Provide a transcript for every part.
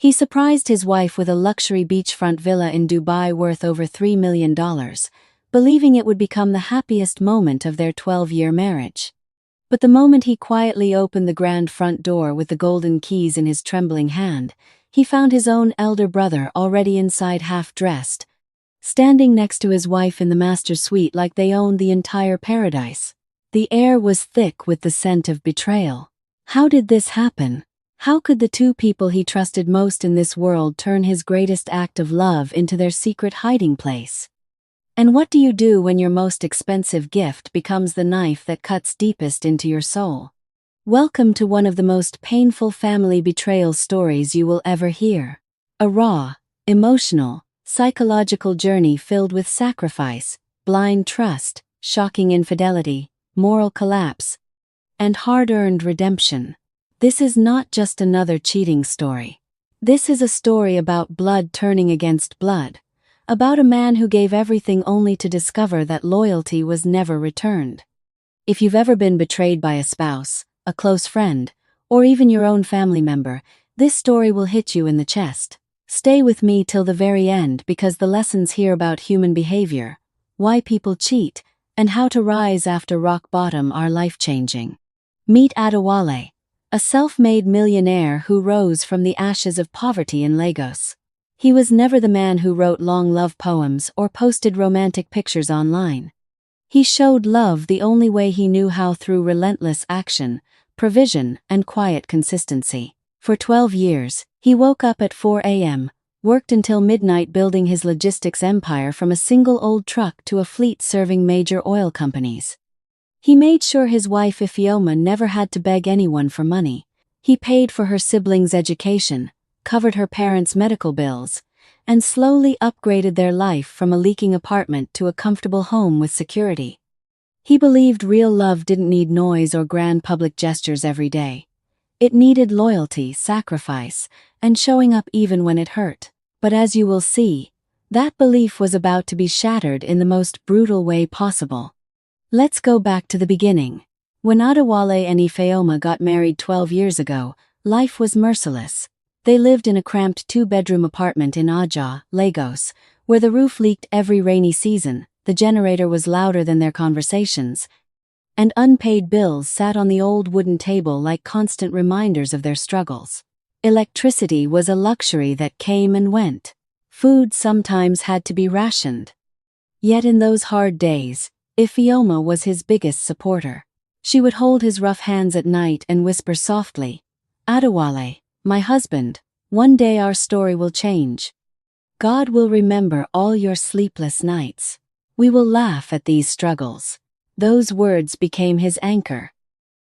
He surprised his wife with a luxury beachfront villa in Dubai worth over $3 million, believing it would become the happiest moment of their 12-year marriage. But the moment he quietly opened the grand front door with the golden keys in his trembling hand, he found his own elder brother already inside half-dressed, standing next to his wife in the master suite like they owned the entire paradise. The air was thick with the scent of betrayal. How did this happen? How could the two people he trusted most in this world turn his greatest act of love into their secret hiding place? And what do you do when your most expensive gift becomes the knife that cuts deepest into your soul? Welcome to one of the most painful family betrayal stories you will ever hear. A raw, emotional, psychological journey filled with sacrifice, blind trust, shocking infidelity, moral collapse, and hard-earned redemption. This is not just another cheating story. This is a story about blood turning against blood, about a man who gave everything only to discover that loyalty was never returned. If you've ever been betrayed by a spouse, a close friend, or even your own family member, this story will hit you in the chest. Stay with me till the very end because the lessons here about human behavior, why people cheat, and how to rise after rock bottom are life-changing. Meet Adewale, a self-made millionaire who rose from the ashes of poverty in Lagos. He was never the man who wrote long love poems or posted romantic pictures online. He showed love the only way he knew how, through relentless action, provision, and quiet consistency. For 12 years, he woke up at 4 a.m., worked until midnight building his logistics empire from a single old truck to a fleet serving major oil companies. He made sure his wife Ifeoma never had to beg anyone for money. He paid for her siblings' education, covered her parents' medical bills, and slowly upgraded their life from a leaking apartment to a comfortable home with security. He believed real love didn't need noise or grand public gestures every day. It needed loyalty, sacrifice, and showing up even when it hurt. But as you will see, that belief was about to be shattered in the most brutal way possible. Let's go back to the beginning. When Adewale and Ifeoma got married 12 years ago, life was merciless. They lived in a cramped 2-bedroom apartment in Aja, Lagos, where the roof leaked every rainy season, the generator was louder than their conversations, and unpaid bills sat on the old wooden table like constant reminders of their struggles. Electricity was a luxury that came and went. Food sometimes had to be rationed. Yet in those hard days, Ifeoma was his biggest supporter. She would hold his rough hands at night and whisper softly, "Adewale, my husband, one day our story will change. God will remember all your sleepless nights. We will laugh at these struggles." Those words became his anchor.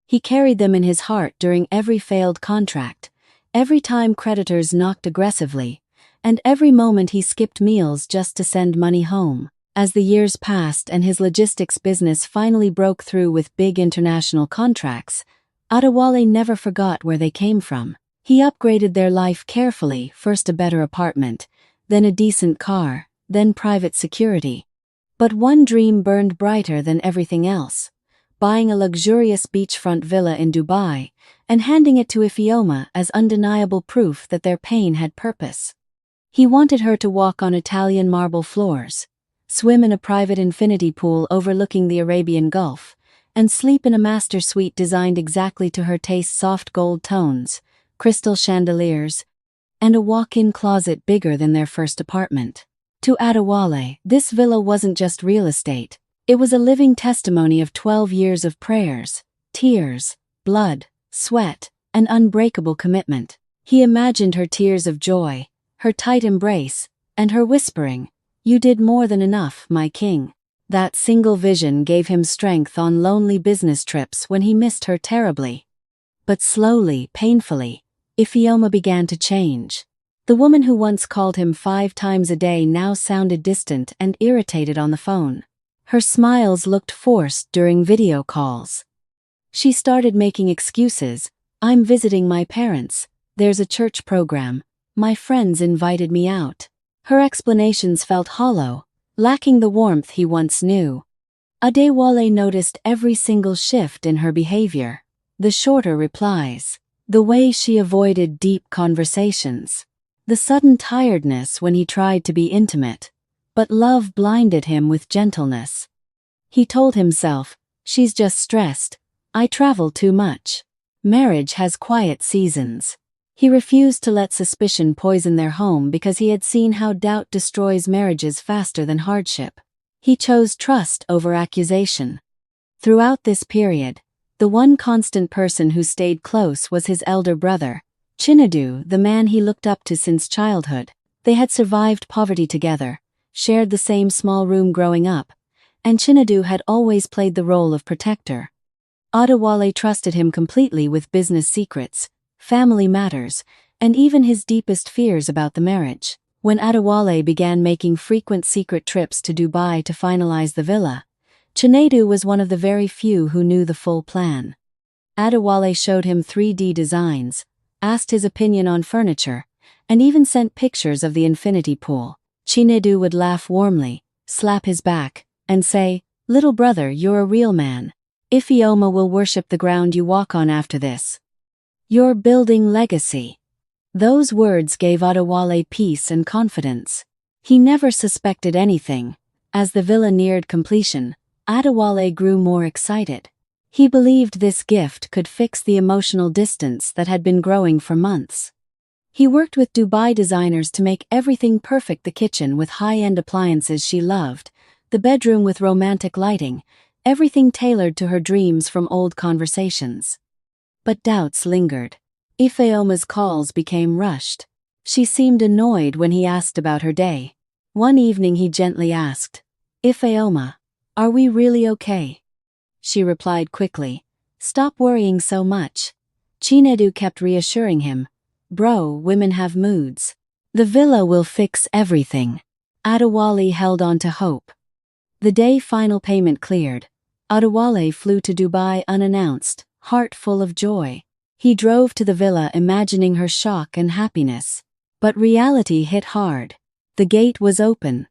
He carried them in his heart during every failed contract, every time creditors knocked aggressively, and every moment he skipped meals just to send money home. As the years passed and his logistics business finally broke through with big international contracts, Adewale never forgot where they came from. He upgraded their life carefully, first a better apartment, then a decent car, then private security. But one dream burned brighter than everything else: buying a luxurious beachfront villa in Dubai and handing it to Ifeoma as undeniable proof that their pain had purpose. He wanted her to walk on Italian marble floors, swim in a private infinity pool overlooking the Arabian Gulf, and sleep in a master suite designed exactly to her taste: soft gold tones, crystal chandeliers, and a walk-in closet bigger than their first apartment. To Adewale, this villa wasn't just real estate. It was a living testimony of 12 years of prayers, tears, blood, sweat, and unbreakable commitment. He imagined her tears of joy, her tight embrace, and her whispering, "You did more than enough, my king." That single vision gave him strength on lonely business trips when he missed her terribly. But slowly, painfully, Ifeoma began to change. The woman who once called him 5 times a day now sounded distant and irritated on the phone. Her smiles looked forced during video calls. She started making excuses: "I'm visiting my parents, there's a church program, my friends invited me out." Her explanations felt hollow, lacking the warmth he once knew. Adewale noticed every single shift in her behavior: the shorter replies, the way she avoided deep conversations, the sudden tiredness when he tried to be intimate. But love blinded him with gentleness. He told himself, "She's just stressed. I travel too much. Marriage has quiet seasons." He refused to let suspicion poison their home because he had seen how doubt destroys marriages faster than hardship. He chose trust over accusation. Throughout this period, the one constant person who stayed close was his elder brother, Chinedu, the man he looked up to since childhood. They had survived poverty together, shared the same small room growing up, and Chinedu had always played the role of protector. Adewale trusted him completely with business secrets, family matters, and even his deepest fears about the marriage. When Adewale began making frequent secret trips to Dubai to finalize the villa, Chinedu was one of the very few who knew the full plan. Adewale showed him 3D designs, asked his opinion on furniture, and even sent pictures of the infinity pool. Chinedu would laugh warmly, slap his back, and say, "Little brother, you're a real man. Ifeoma will worship the ground you walk on after this. You're building legacy." Those words gave Adewale peace and confidence. He never suspected anything. As the villa neared completion, Adewale grew more excited. He believed this gift could fix the emotional distance that had been growing for months. He worked with Dubai designers to make everything perfect: the kitchen with high-end appliances she loved, the bedroom with romantic lighting, everything tailored to her dreams from old conversations. But doubts lingered. Ifeoma's calls became rushed. She seemed annoyed when he asked about her day. One evening he gently asked, "Ifeoma, are we really okay?" She replied quickly, "Stop worrying so much." Chinedu kept reassuring him, "Bro, women have moods. The villa will fix everything." Adewale held on to hope. The day final payment cleared, Adewale flew to Dubai unannounced, heart full of joy. He drove to the villa imagining her shock and happiness. But reality hit hard. The gate was open.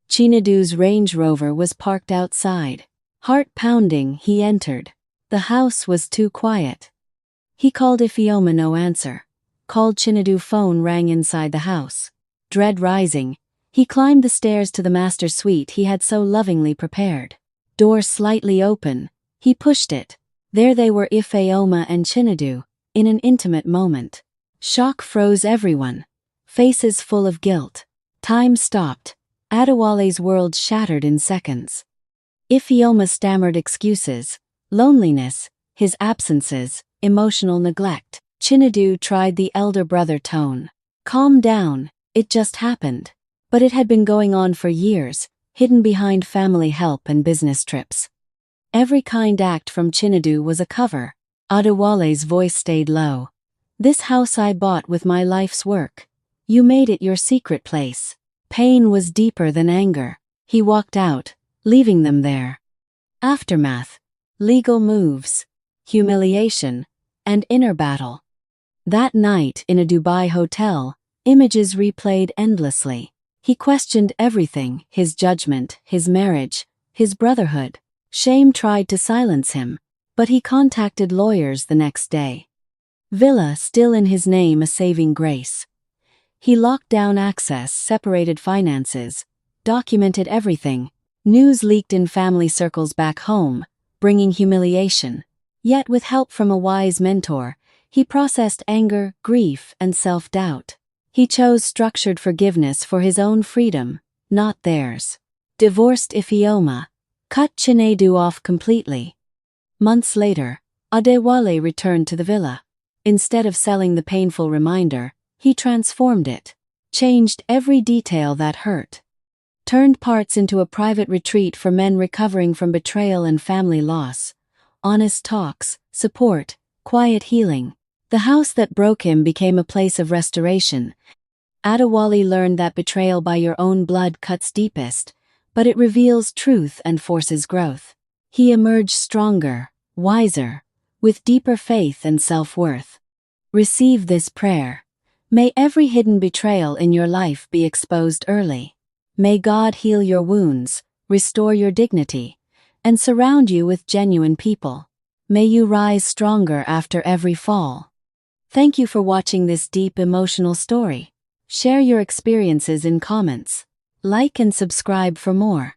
Chinedu's Range Rover was parked outside. Heart pounding, he entered. The house was too quiet. He called Ifeoma, no answer. Called Chinedu, phone rang inside the house. Dread rising, he climbed the stairs to the master suite he had so lovingly prepared. Door slightly open, he pushed it. There they were, Ifeoma and Chinedu, in an intimate moment. Shock froze everyone. Faces full of guilt. Time stopped. Adewale's world shattered in seconds. Ifeoma stammered excuses, loneliness, his absences, emotional neglect. Chinedu tried the elder brother tone. "Calm down, it just happened." But it had been going on for years, hidden behind family help and business trips. Every kind act from Chinedu was a cover. Adewale's voice stayed low. "This house I bought with my life's work. You made it your secret place." Pain was deeper than anger. He walked out, leaving them there. Aftermath. Legal moves. Humiliation. And inner battle. That night in a Dubai hotel, images replayed endlessly. He questioned everything: his judgment, his marriage, his brotherhood. Shame tried to silence him, but he contacted lawyers the next day. Villa still in his name, a saving grace. He locked down access, separated finances, documented everything. News leaked in family circles back home, bringing humiliation. Yet with help from a wise mentor, he processed anger, grief, and self-doubt. He chose structured forgiveness for his own freedom, not theirs. Divorced Ifeoma. Cut Chinedu off completely. Months later, Adewale returned to the villa. Instead of selling the painful reminder, he transformed it. Changed every detail that hurt. Turned parts into a private retreat for men recovering from betrayal and family loss. Honest talks, support, quiet healing. The house that broke him became a place of restoration. Adewale learned that betrayal by your own blood cuts deepest, but it reveals truth and forces growth. He emerged stronger, wiser, with deeper faith and self-worth. Receive this prayer. May every hidden betrayal in your life be exposed early. May God heal your wounds, restore your dignity, and surround you with genuine people. May you rise stronger after every fall. Thank you for watching this deep emotional story. Share your experiences in comments. Like and subscribe for more.